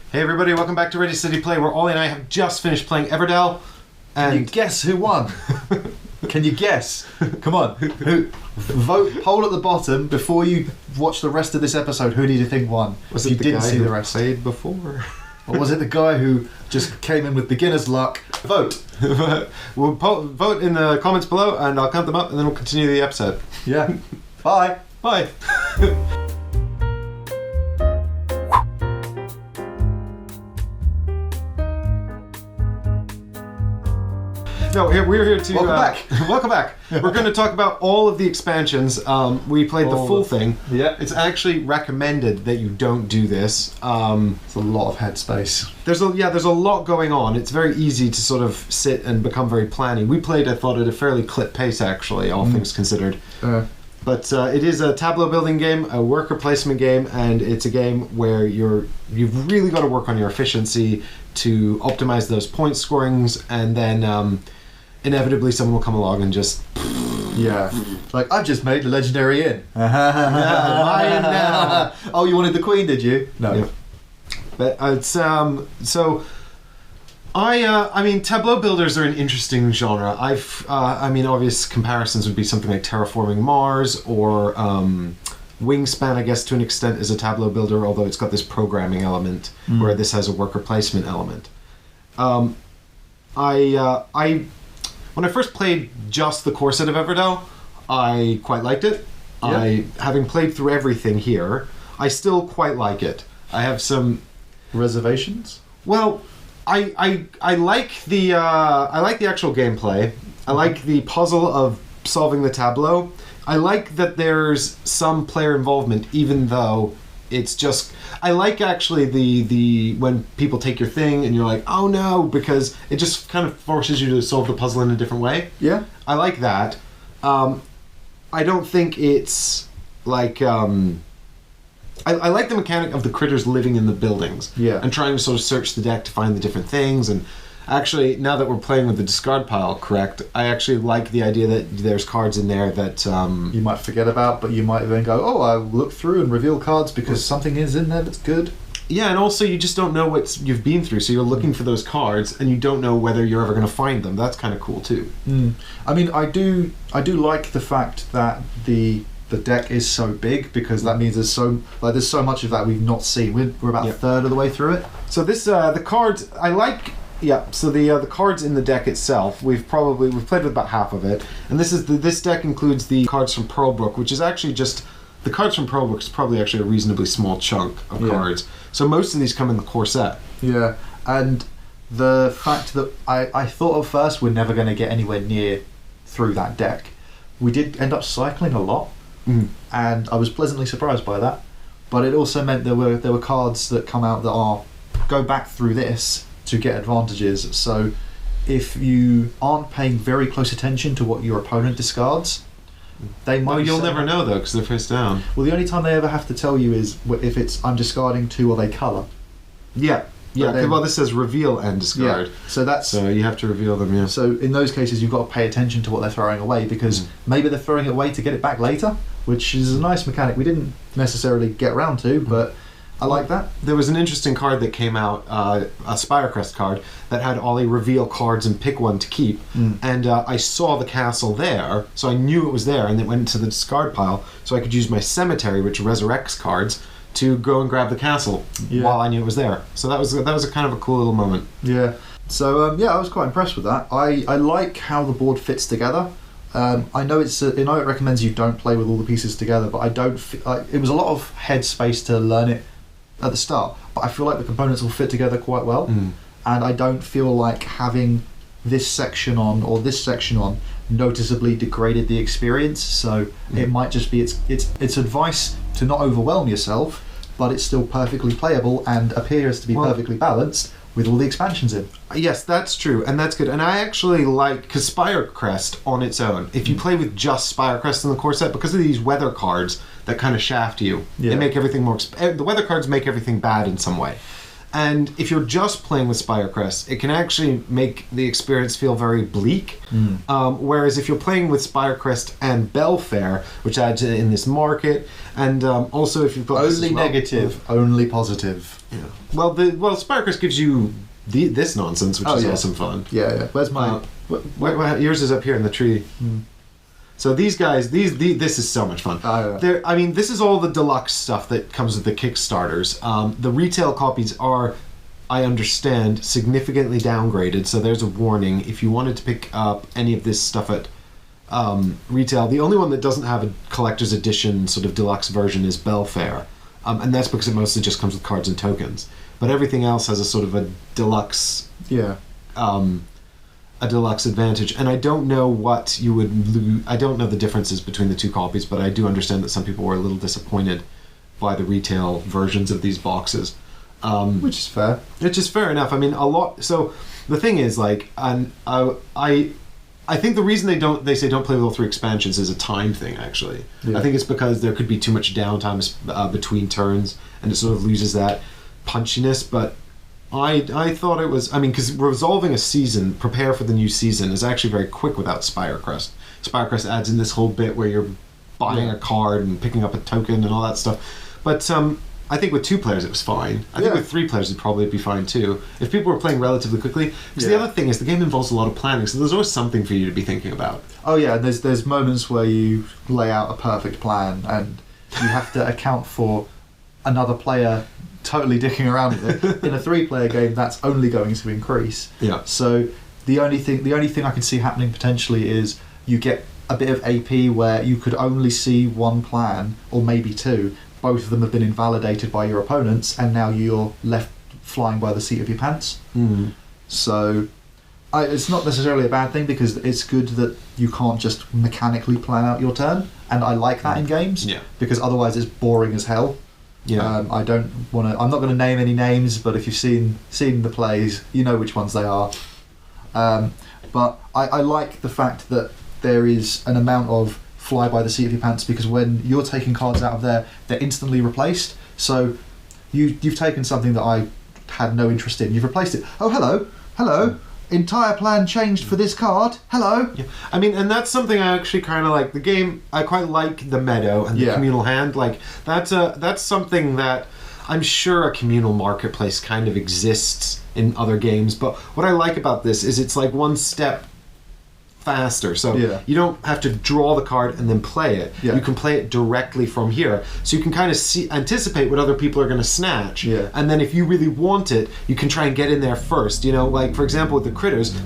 Hey everybody, welcome back to Ready City Play, where Ollie and I have just finished playing Everdell. And Can you guess who won? Can you guess? Come on. Vote poll at the bottom before you watch the rest of this episode. Who did you think won? Was if it you the didn't guy see who the rest? played before? Or was it the guy who just came in with beginner's luck? Vote. We'll vote in the comments below and I'll count them up and then we'll continue the episode. Yeah. Bye. Bye. No, we're here to... Welcome back. Welcome back. We're going to talk about all of the expansions. We played the full thing. Yeah. It's actually recommended that you don't do this. It's a lot of headspace. There's a lot going on. It's very easy to sort of sit and become very planning. We played, I thought, at a fairly clip pace, actually, all things considered. But it is a tableau building game, a worker placement game, and it's a game where you've really got to work on your efficiency to optimize those point scorings, and then inevitably someone will come along and just... Yeah. Like, I've just made the legendary inn. Mine now. Oh, you wanted the queen, did you? No. Yeah. But it's so I mean, tableau builders are an interesting genre. I mean, obvious comparisons would be something like Terraforming Mars or Wingspan, I guess, to an extent, is a tableau builder, although it's got this programming element where this has a worker placement element. When I first played just the core set of Everdell, I quite liked it. Yeah. Having played through everything here, I still quite like it. I have some reservations. Well, I like the actual gameplay. I like the puzzle of solving the tableau. I like that there's some player involvement, even though it's just... I like actually the when people take your thing and you're like, oh no, because it just kind of forces you to solve the puzzle in a different way. Yeah. I like that. I don't think it's like... I like the mechanic of the critters living in the buildings. Yeah. And trying to sort of search the deck to find the different things. And actually, now that we're playing with the discard pile, correct, I actually like the idea that there's cards in there that... you might forget about, but you might then go, oh, I'll look through and reveal cards because something is in there that's good. Yeah, and also you just don't know what you've been through, so you're looking for those cards and you don't know whether you're ever going to find them. That's kind of cool too. I mean, I do like the fact that the deck is so big, because that means there's so much of that we've not seen. We're about a third of the way through it. So this the cards I like. Yeah. So the cards in the deck itself, we've played with about half of it, and this deck includes the cards from Pearlbrook, which is actually just the cards from Pearlbrook is probably actually a reasonably small chunk of cards. So most of these come in the core set. Yeah, and the fact that I thought at first we're never going to get anywhere near through that deck, we did end up cycling a lot. And I was pleasantly surprised by that, but it also meant there were cards that come out that go back through this to get advantages. So if you aren't paying very close attention to what your opponent discards, they might... Oh, you'll never know though, because they're face down. Well, the only time they ever have to tell you is if it's I'm discarding 2 or they colour. Yeah. Yeah, well, this says reveal and discard. Yeah, so you have to reveal them, yeah. So in those cases, you've got to pay attention to what they're throwing away, because maybe they're throwing it away to get it back later, which is a nice mechanic we didn't necessarily get around to, but I like that. There was an interesting card that came out, a Spirecrest card, that had Ollie reveal cards and pick one to keep, and I saw the castle there, so I knew it was there, and it went into the discard pile, so I could use my cemetery, which resurrects cards, to go and grab the castle while I knew it was there. So that was a kind of a cool little moment. Yeah. So I was quite impressed with that. I like how the board fits together. I know it recommends you don't play with all the pieces together, but I don't. It was a lot of headspace to learn it at the start, but I feel like the components will fit together quite well, and I don't feel like having this section on or this section on noticeably degraded the experience. So it might just be it's advice to not overwhelm yourself, but it's still perfectly playable and appears to be perfectly balanced with all the expansions in. Yes, that's true, and that's good. And I actually like, because Spirecrest on its own, if you play with just Spirecrest in the core set, because of these weather cards that kind of shaft you, they make everything more... the weather cards make everything bad in some way. And if you're just playing with Spirecrest, it can actually make the experience feel very bleak. Whereas if you're playing with Spirecrest and Belfair, which adds in this market, and also if you've got only negative, only positive. Yeah. Well, Spirecrest gives you this nonsense, which is awesome fun. Yeah. Where's my? Yours is up here in the tree. So these guys, this is so much fun. I mean, this is all the deluxe stuff that comes with the Kickstarters. The retail copies are, I understand, significantly downgraded. So there's a warning. If you wanted to pick up any of this stuff at retail, the only one that doesn't have a collector's edition sort of deluxe version is Belfair. And that's because it mostly just comes with cards and tokens. But everything else has a sort of a deluxe... a deluxe advantage, and I don't know what you would lose. I don't know the differences between the two copies, but I do understand that some people were a little disappointed by the retail versions of these boxes, which is fair. Which is fair enough. I mean, a lot. So the thing is, like, I think the reason they say don't play with all 3 expansions is a time thing. Actually, I think it's because there could be too much downtime between turns, and it sort of loses that punchiness, but. I thought it was... I mean, because resolving a season, prepare for the new season, is actually very quick without Spirecrest. Spirecrest adds in this whole bit where you're buying a card and picking up a token and all that stuff. But I think with 2 players it was fine. I think with 3 players it'd probably be fine too. If people were playing relatively quickly. Because the other thing is the game involves a lot of planning, so there's always something for you to be thinking about. Oh yeah, there's moments where you lay out a perfect plan and you have to account for another player totally dicking around with it. In a 3-player game, that's only going to increase. Yeah. So the only thing I can see happening potentially is you get a bit of AP where you could only see 1 plan, or maybe 2. Both of them have been invalidated by your opponents, and now you're left flying by the seat of your pants. So it's not necessarily a bad thing, because it's good that you can't just mechanically plan out your turn, and I like that in games, because otherwise it's boring as hell. I don't want to. I'm not going to name any names, but if you've seen the plays, you know which ones they are. But I like the fact that there is an amount of fly by the seat of your pants, because when you're taking cards out of there, they're instantly replaced. So you've taken something that I had no interest in. You've replaced it. Oh, hello. Entire plan changed for this card. Hello. Yeah. I mean, and that's something I actually kind of like. The game, I quite like the meadow and the communal hand. Like that's something that I'm sure a communal marketplace kind of exists in other games. But what I like about this is it's like one step faster. So you don't have to draw the card and then play it. You can play it directly from here. So you can kind of anticipate what other people are going to snatch. And then if you really want it, you can try and get in there first. You know, like for example with the critters,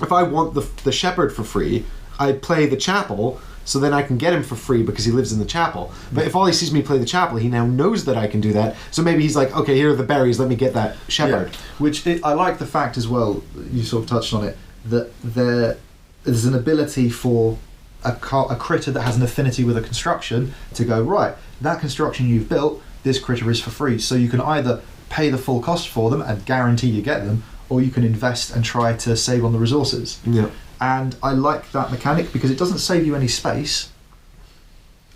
if I want the shepherd for free, I play the chapel, so then I can get him for free because he lives in the chapel. But if all he sees me play the chapel, he now knows that I can do that. So maybe he's like, okay, here are the berries, let me get that shepherd. Which I like the fact as well, you sort of touched on it, that there's an ability for a critter that has an affinity with a construction to go, right, that construction you've built, this critter is for free. So you can either pay the full cost for them and guarantee you get them, or you can invest and try to save on the resources. And I like that mechanic because it doesn't save you any space.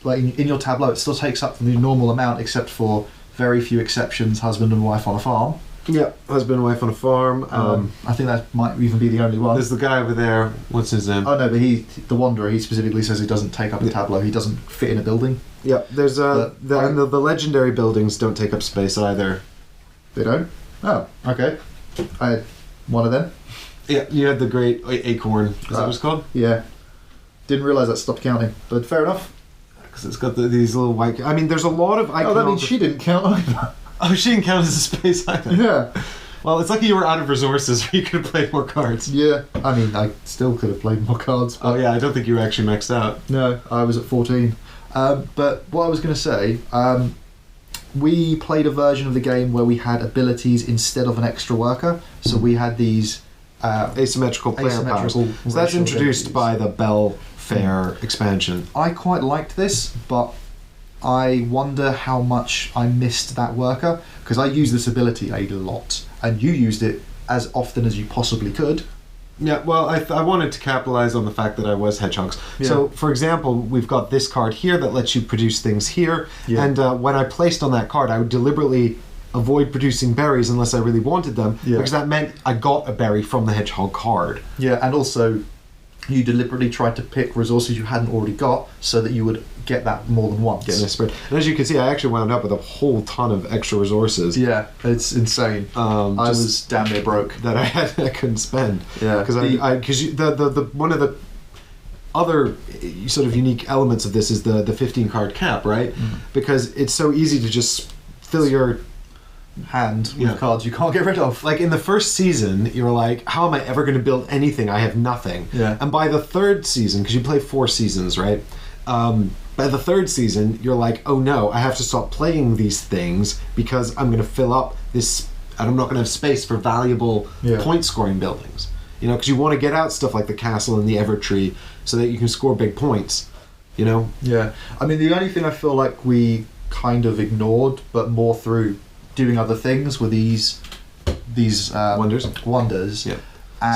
Like in your tableau, it still takes up the normal amount, except for very few exceptions, husband and wife on a farm. Husband and wife on a farm. I think that might even be the only one. There's the guy over there. What's his name? Oh no, but the Wanderer. He specifically says he doesn't take up a tableau. He doesn't fit in a building. There's and the legendary buildings don't take up space either. They don't? Oh, okay. I had one of them. Yeah, you had the great acorn. Is that what it's called? Yeah. Didn't realise that stopped counting, but fair enough. Because it's got these little white... I mean, there's a lot of... that means she didn't count either. Oh, she didn't count as a space either. Yeah. Well, it's lucky you were out of resources where you could have played more cards. Yeah. I mean, I still could have played more cards. Oh, yeah, I don't think you were actually maxed out. No, I was at 14. But what I was going to say... we played a version of the game where we had abilities instead of an extra worker. So we had these... asymmetrical player powers. So that's introduced by the Belfair expansion. I quite liked this, but I wonder how much I missed that worker, because I used this ability a lot, and you used it as often as you possibly could. Yeah, well, I wanted to capitalize on the fact that I was hedgehogs. Yeah. So, for example, we've got this card here that lets you produce things here, and when I placed on that card, I would deliberately avoid producing berries unless I really wanted them, Yeah. because that meant I got a berry from the hedgehog card. Yeah, and also you deliberately tried to pick resources you hadn't already got so that you would get that more than once. Getting a spread. And as you can see, I actually wound up with a whole ton of extra resources. Yeah, it's insane. I was damn near broke. That I couldn't spend. Yeah, because the one of the other sort of unique elements of this is the 15 card cap, right? Because it's so easy to just fill your hand with cards you can't get rid of. Like in the first season, you're like, how am I ever going to build anything? I have nothing. Yeah. And by the third season, because you play 4 seasons, right? By the third season, you're like, oh no, I have to stop playing these things because I'm going to fill up this, and I'm not going to have space for valuable point scoring buildings. You know, because you want to get out stuff like the castle and the Evertree so that you can score big points. You know? Yeah. I mean, the only thing I feel like we kind of ignored, but more through doing other things, were these wonders. Yeah.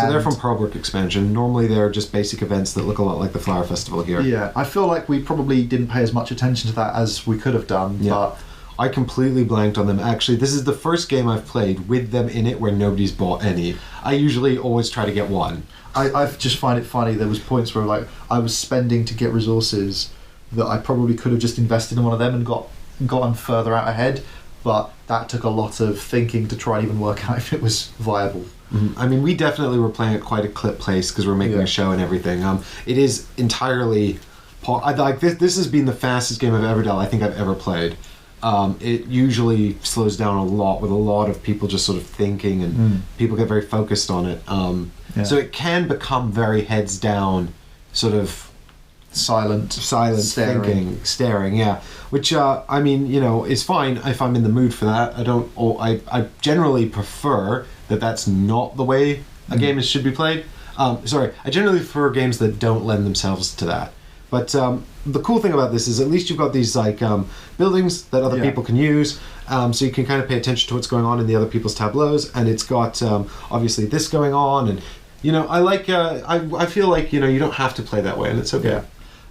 So they're from Pearlbrook expansion. Normally they're just basic events that look a lot like the Flower Festival here. Yeah, I feel like we probably didn't pay as much attention to that as we could have done. Yeah. But I completely blanked on them. Actually, this is the first game I've played with them in it where nobody's bought any. I usually always try to get one. I just find it funny. There was points where like I was spending to get resources that I probably could have just invested in one of them and gotten further out ahead. But that took a lot of thinking to try and even work out if it was viable. I mean, we definitely were playing at quite a clip pace because we're making a show and everything. It is entirely... This has been the fastest game of Everdell I think I've ever played. It usually slows down a lot with a lot of people just sort of thinking, and people get very focused on it. So it can become very heads down, sort of silent thinking, staring, yeah. Which I mean, you know, is fine if I'm in the mood for that. I generally prefer that that's not the way a game should be played. I generally prefer games that don't lend themselves to that. But the cool thing about this is at least you've got these like buildings that other people can use, so you can kind of pay attention to what's going on in the other people's tableaus, and it's got obviously this going on, and you know, I like I feel like, you know, you don't have to play that way, and it's okay.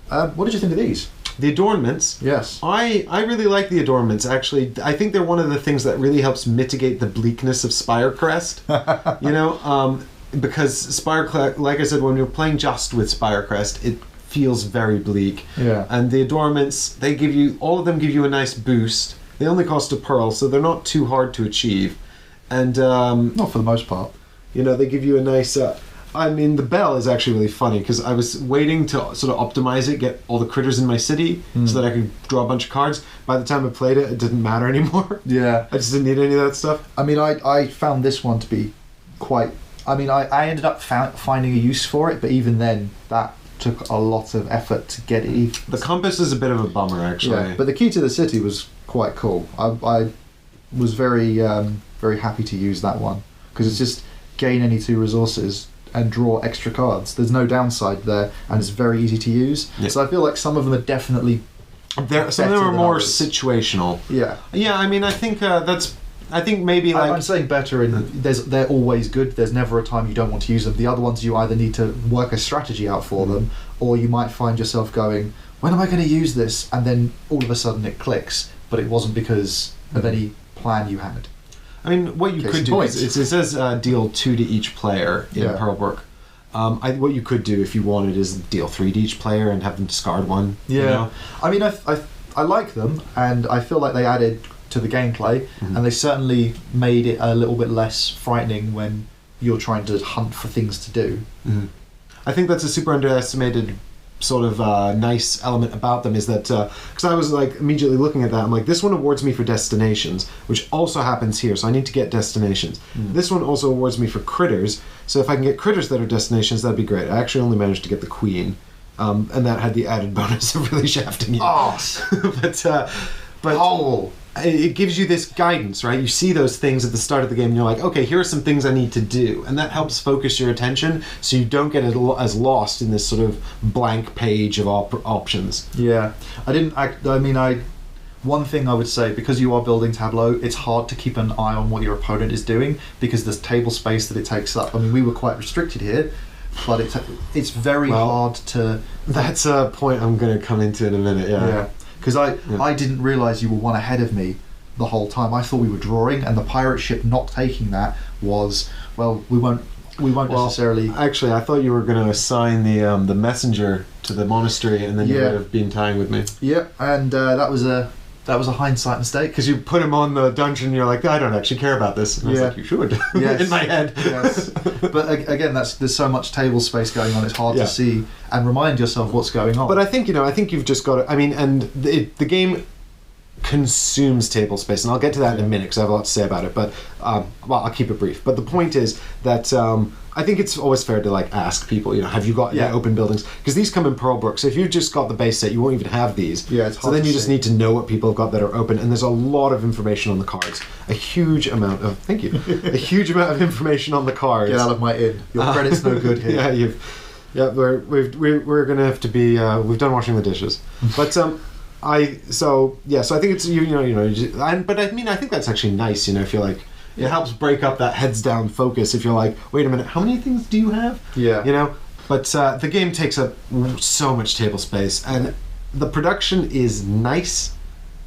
What did you think of these? The Adornments. Yes. I really like the Adornments, actually. I think they're one of the things that really helps mitigate the bleakness of Spirecrest. You know, because Spirecrest, like I said, when you're playing just with Spirecrest, it feels very bleak. Yeah. And the Adornments, all of them give you a nice boost. They only cost a pearl, so they're not too hard to achieve. And not for the most part. You know, they give you a nice... I mean, the bell is actually really funny because I was waiting to sort of optimize it, get all the critters in my city so that I could draw a bunch of cards. By the time I played it, it didn't matter anymore. Yeah. I just didn't need any of that stuff. I mean, I found this one to be quite... I mean, I ended up finding a use for it, but even then, that took a lot of effort to get it. The compass is a bit of a bummer, actually. Yeah, but the key to the city was quite cool. I was very very happy to use that one because it's just gain any 2 resources and draw extra cards. There's no downside there, and it's very easy to use. Yeah. So I feel like some of them are definitely some of them are more situational. Yeah. Yeah, I mean, I think I think maybe like... I'm saying better in they're always good. There's never a time you don't want to use them. The other ones you either need to work a strategy out for them, or you might find yourself going, when am I going to use this? And then all of a sudden it clicks, but it wasn't because of any plan you had. I mean, what you could do is it says deal 2 to each player in Pearlbrook. What you could do if you wanted is deal 3 to each player and have them discard 1. Yeah. You know? I mean, I like them, and I feel like they added to the gameplay, and they certainly made it a little bit less frightening when you're trying to hunt for things to do. I think that's a super underestimated sort of nice element about them, is that because I was like immediately looking at that, I'm like, this one awards me for destinations, which also happens here, so I need to get destinations. This one also awards me for critters, so if I can get critters that are destinations, that'd be great. I actually only managed to get the queen, and that had the added bonus of really shafting you. But it gives you this guidance, right? You see those things at the start of the game and you're like, okay, here are some things I need to do, and that helps focus your attention so you don't get as lost in this sort of blank page of options. Yeah. One thing I would say, because you are building Tableau, it's hard to keep an eye on what your opponent is doing because there's table space that it takes up. I mean, we were quite restricted here, but it's very hard to... That's a point I'm going to come into in a minute, yeah. Because I didn't realise you were 1 ahead of me the whole time. I thought we were drawing, and the pirate ship not taking that was, well, we won't necessarily. Actually, I thought you were going to assign the messenger to the monastery, and then you would have been tying with me. Yeah, and that was a hindsight mistake. Because you put him on the dungeon, and you're like, I don't actually care about this. And I was like, you should. Yes. In my head. Yes. But again, there's so much table space going on, it's hard to see and remind yourself what's going on. But I think you've just got to, and the game consumes table space, and I'll get to that in a minute because I have a lot to say about it, but I'll keep it brief. But the point is that I think it's always fair to ask people, have you got open buildings, because these come in Pearlbrook, so if you've just got the base set you won't even have these. It's hard so then to you just need to know what people have got that are open, and there's a lot of information on the cards, a huge amount of information on the cards. Get out of my inn, your credit's no good here. We're gonna have to be we've done washing the dishes. But I think it's but I think that's actually nice, if you're like, it helps break up that heads down focus if you're like, wait a minute, how many things do you have? But the game takes up so much table space, and the production is nice.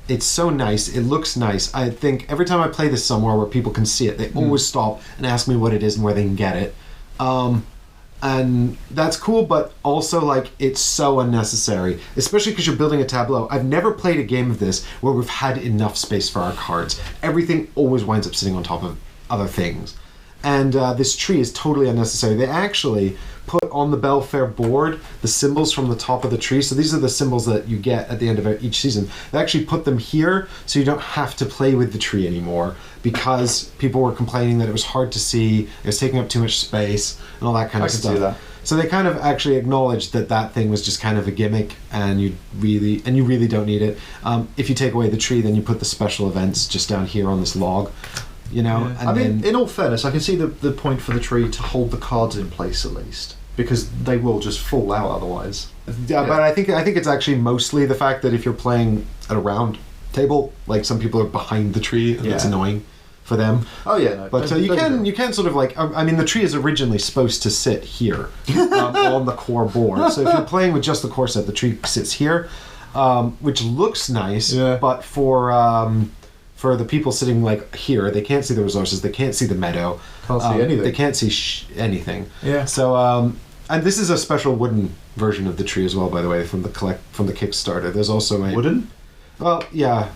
It's so nice, it looks nice. I think every time I play this somewhere where people can see it, they always stop and ask me what it is and where they can get it. And that's cool, but also it's so unnecessary, especially because you're building a tableau. I've never played a game of this where we've had enough space for our cards. Everything always winds up sitting on top of other things. And this tree is totally unnecessary. They actually put on the Belfair board the symbols from the top of the tree. So these are the symbols that you get at the end of each season. They actually put them here so you don't have to play with the tree anymore, because people were complaining that it was hard to see, it was taking up too much space, and all that kind of stuff. I can see that. So they kind of actually acknowledged that thing was just kind of a gimmick, and you really don't need it. If you take away the tree, then you put the special events just down here on this log. And in all fairness, I can see the point for the tree to hold the cards in place at least, because they will just fall out otherwise. But I think it's actually mostly the fact that if you're playing at a round table, some people are behind the tree, and it's annoying for them. Oh yeah, no. But you can sort of the tree is originally supposed to sit here on the core board. So if you're playing with just the core set, the tree sits here, which looks nice. Yeah. But for the people sitting here, they can't see the resources, they can't see the meadow. Can't see anything. They can't see anything. Yeah. So and this is a special wooden version of the tree as well, by the way, from the Kickstarter. There's also a wooden. Well, yeah.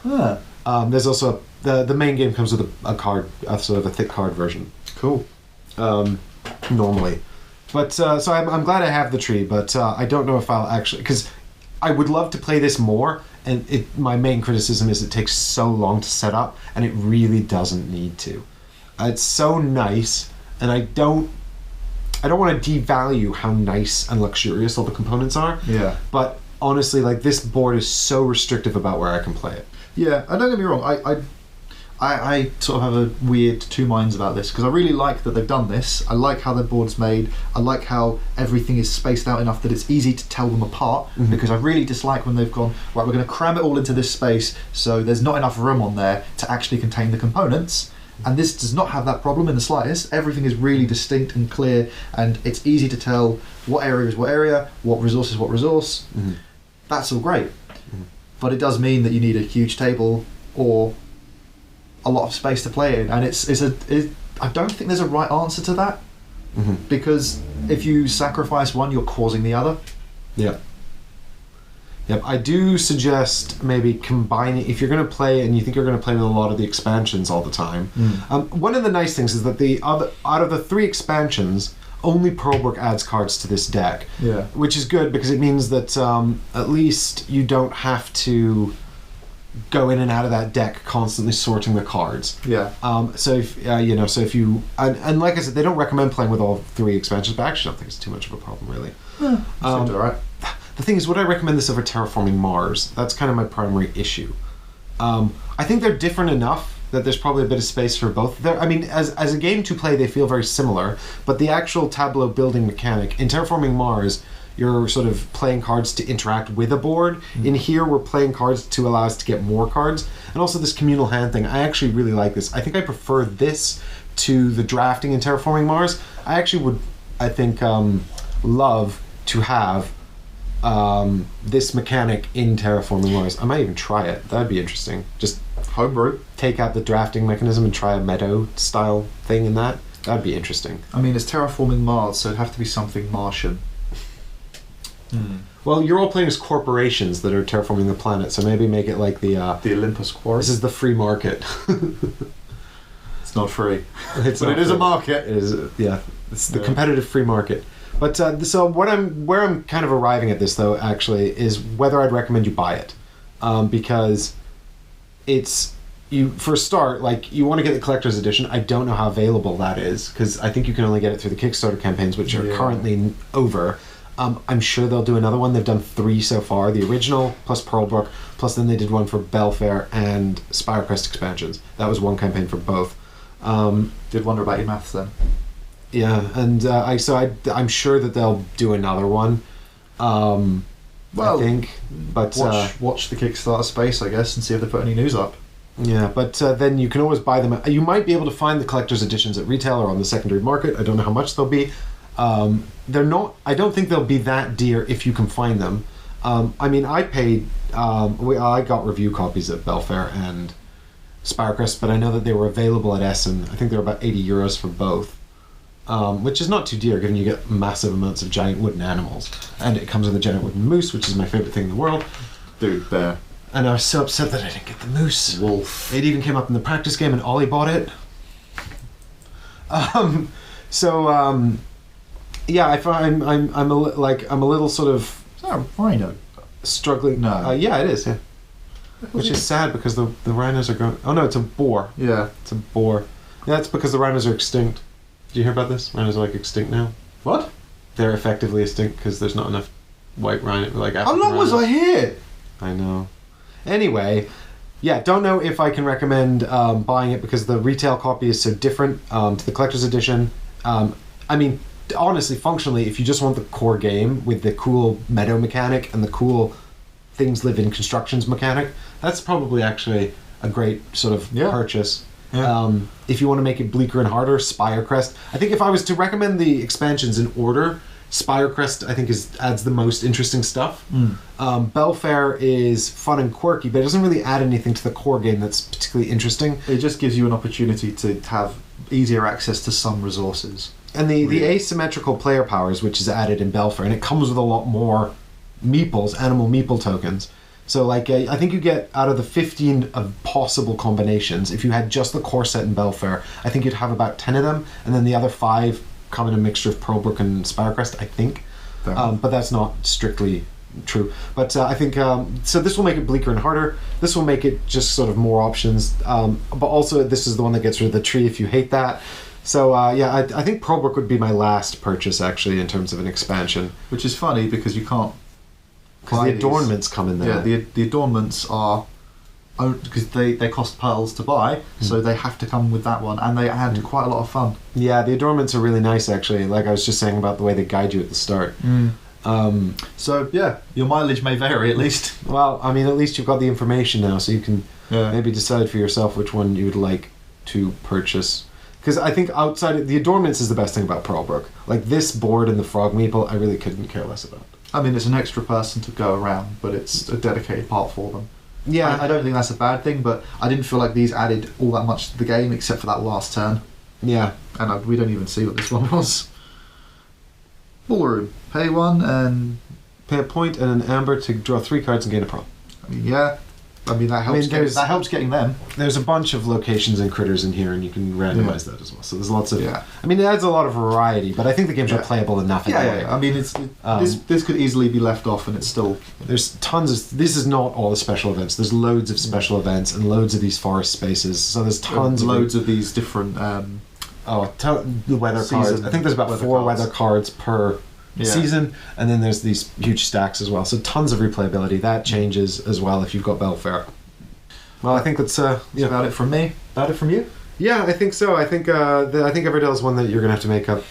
There's also the main game comes with a card, sort of a thick card version. Cool. Normally, but so I'm glad I have the tree, but I don't know if I'll actually, because I would love to play this more. And my main criticism is it takes so long to set up, and it really doesn't need to. It's so nice, and I don't want to devalue how nice and luxurious all the components are. Yeah. But honestly, this board is so restrictive about where I can play it. Yeah, and don't get me wrong, I sort of have a weird two minds about this, because I really like that they've done this. I like how their board's made. I like how everything is spaced out enough that it's easy to tell them apart, because I really dislike when they've gone, right, we're going to cram it all into this space, so there's not enough room on there to actually contain the components. And this does not have that problem in the slightest. Everything is really distinct and clear, and it's easy to tell what area is what area, what resource is what resource. That's all great. But it does mean that you need a huge table or a lot of space to play in, and I don't think there's a right answer to that, because if you sacrifice one, you're causing the other. Yep. I do suggest maybe combining, if you're going to play and you think you're going to play with a lot of the expansions all the time. One of the nice things is that out of the 3 expansions, only Pearlbrook adds cards to this deck, which is good, because it means that at least you don't have to go in and out of that deck constantly sorting the cards. So if you and like I said, they don't recommend playing with all 3 expansions, but I actually don't think it's too much of a problem, really. Seems alright. The thing is, would I recommend this over Terraforming Mars? That's kind of my primary issue. I think they're different enough that there's probably a bit of space for both. As a game to play, they feel very similar, but the actual tableau building mechanic in Terraforming Mars, you're sort of playing cards to interact with a board. In here, we're playing cards to allow us to get more cards. And also this communal hand thing, I actually really like this. I think I prefer this to the drafting in Terraforming Mars. I actually would, love to have this mechanic in Terraforming Mars. I might even try it. That'd be interesting. Just Homebrew. take out the drafting mechanism and try a meadow style thing in that. That'd be interesting. I mean, it's terraforming Mars, so it'd have to be something Martian. Well, you're all playing as corporations that are terraforming the planet, so maybe make it like the Olympus Quarry. this is the free market. It's not free. It's But not it is a free. market. It is, yeah. It's the competitive free market. But so where I'm kind of arriving at this though, actually, is whether I'd recommend you buy it, because it's for a start, like you want to get the collector's edition. I don't know how available that is because I think you can only get it through the Kickstarter campaigns, which are currently over. I'm sure they'll do another one. They've done 3 so far: the original plus Pearlbrook, plus then they did one for Belfair and Spirecrest expansions. That was one campaign for both. Did wonder about your maths then. Yeah, and I'm sure that they'll do another one. I think, but watch the Kickstarter space, I guess, and see if they put any news up. yeah, but then you can always buy them. You might be able to find the collector's editions at retail or on the secondary market. I don't know how much they'll be. They're not. I don't think they'll be that dear if you can find them. I mean, I paid. I got review copies of Belfair and Spirecrest, but I know that they were available at Essen. I think they were about €80 for both. Which is not too dear, given you get massive amounts of giant wooden animals, and it comes with a giant wooden moose, which is my favorite thing in the world. Dude, bear. And I was so upset that I didn't get the moose. Wolf. It even came up in the practice game, and Ollie bought it. Yeah, I find I'm a little sort of Is that a rhino? struggling. No. Yeah, it is. Yeah, which is sad because the rhinos are going. Oh no, it's a boar. Yeah. It's a boar. Yeah, it's because the rhinos are extinct. Did you hear about this? Rhinos are like extinct now. What? They're effectively extinct because there's not enough white rhino. Like How African long was rhinos. I here? I know. Anyway, yeah, don't know if I can recommend buying it because the retail copy is so different to the collector's edition. I mean, honestly, functionally, if you just want the core game with the cool meadow mechanic and the cool things live in constructions mechanic, that's probably actually a great sort of purchase. Yeah. If you want to make it bleaker and harder, Spirecrest. I think if I was to recommend the expansions in order, Spirecrest I think adds the most interesting stuff. Belfair is fun and quirky, but it doesn't really add anything to the core game that's particularly interesting. It just gives you an opportunity to have easier access to some resources. And the asymmetrical player powers, which is added in Belfair, and it comes with a lot more meeples, animal meeple tokens. So, like, I think you get out of the 15 of possible combinations, if you had just the core set in Belfair, I think you'd have about 10 of them, and then the other 5 come in a mixture of Pearlbrook and Spirecrest, I think. But that's not strictly true. But I think, so this will make it bleaker and harder. This will make it just sort of more options. But also, this is the one that gets rid of the tree if you hate that. So, I think Pearlbrook would be my last purchase, actually, in terms of an expansion. Which is funny, because you can't... Because the adornments come in there. Yeah, the adornments are... Because they cost pearls to buy, so they have to come with that one, and they add quite a lot of fun. Yeah, the adornments are really nice, actually. Like I was just saying about the way they guide you at the start. So, yeah, your mileage may vary, at least. Well, I mean, at least you've got the information now, so you can maybe decide for yourself which one you would like to purchase. Because I think outside... the adornments is the best thing about Pearlbrook. Like, this board and the frog meeple, I really couldn't care less about. I mean, it's an extra person to go around, but it's a dedicated part for them. Yeah. I don't think that's a bad thing, but I didn't feel like these added all that much to the game, except for that last turn. Yeah. And we don't even see what this one was. Ballroom. Pay 1 and... Pay a point and an amber to draw 3 cards and gain a pearl. I mean, yeah. I mean, that helps getting them. There's a bunch of locations and critters in here, and you can randomize that as well. So there's lots of... Yeah. I mean, it adds a lot of variety, but I think the games are playable enough. Yeah. I mean, this could easily be left off, and it's still... There's tons of... This is not all the special events. There's loads of special events and loads of these forest spaces. So there's tons loads of these different... the weather cards. I think there's about 4 weather cards per... season, and then there's these huge stacks as well, so tons of replayability. That changes as well if you've got Belfair. Well, I think that's about it from me. About it from you? Yeah, I think so. I think I think Everdell is one that you're gonna have to make up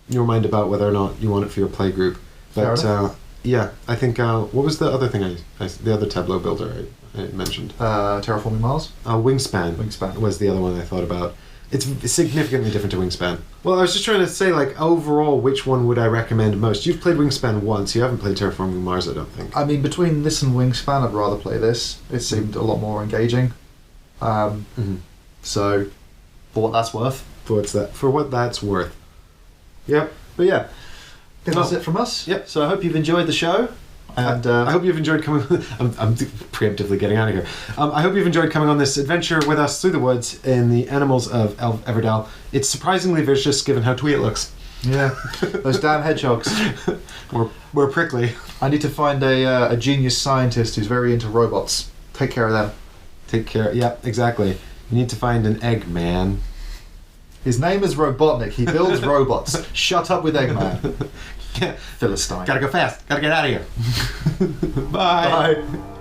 your mind about whether or not you want it for your play group. But I think what was the other thing the other tableau builder I mentioned? Terraforming Mars. Wingspan was the other one I thought about. It's significantly different to Wingspan. Well, I was just trying to say, like, overall, which one would I recommend most? You've played Wingspan once. You haven't played Terraforming Mars, I don't think. I mean, between this and Wingspan, I'd rather play this. It seemed a lot more engaging. So, for what that's worth. For what that's worth. Yep. But yeah, I think that's it from us. Yep. So I hope you've enjoyed the show. And I hope you've enjoyed coming. I'm preemptively getting out of here. I hope you've enjoyed coming on this adventure with us through the woods in the animals of Everdell. It's surprisingly vicious given how twee it looks. Yeah, those damn hedgehogs. We're prickly. I need to find a genius scientist who's very into robots. Take care of them. Take care. Yeah, exactly. You need to find an Eggman. His name is Robotnik. He builds robots. Shut up with Eggman. Yeah. Philistine. Gotta go fast. Gotta get out of here. Bye. Bye.